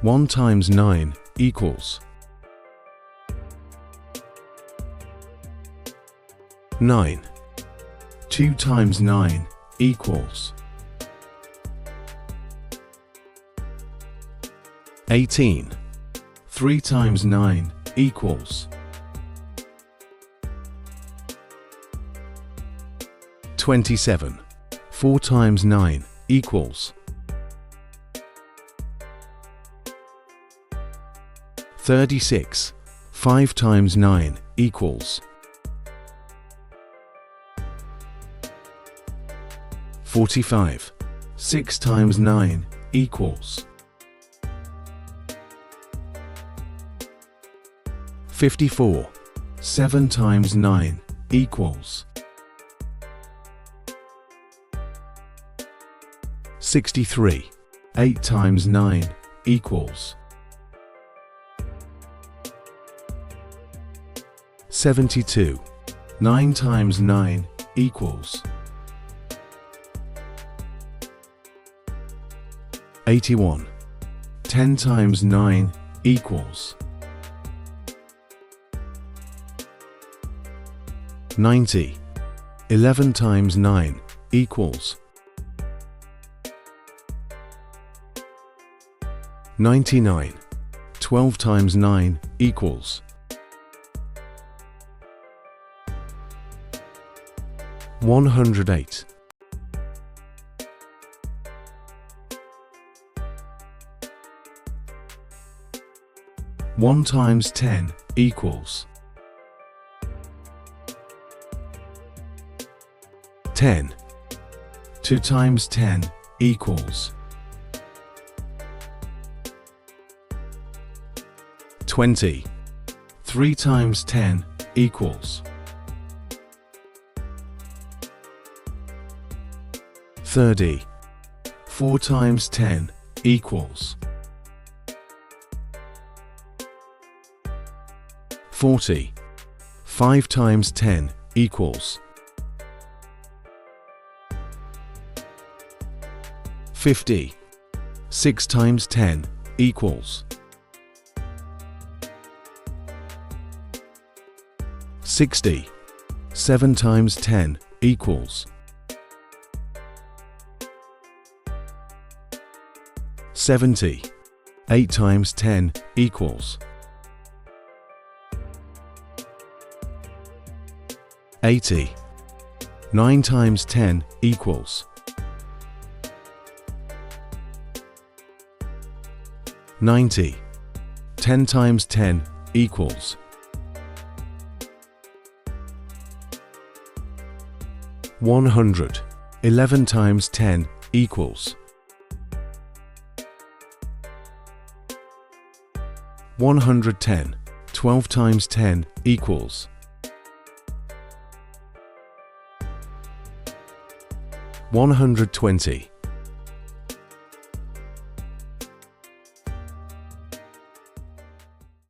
1 times 9 equals 9. 2 times 9 equals 18. 3 times 9 equals 27. 4 times 9 equals 36. 5 times 9 equals 45. 6 times 9 equals 54. 7 times 9 equals 63. 8 times 9 equals 72. 9 times 9 equals 81. 10 times 9 equals 90. 11 times 9 equals 99. 12 times 9 equals 108. 1 times 10 equals 10. 2 times 10 equals 20. 3 times 10 equals 30. 4 times 10 equals 40. 5 times 10 equals 50. 6 times 10 equals 60. 7 times 10 equals 70. 8 times 10 equals 80. 9 times 10 equals 90. 10 times 10 equals 100. 11 times 10 equals 110. 12 times 10 equals 120.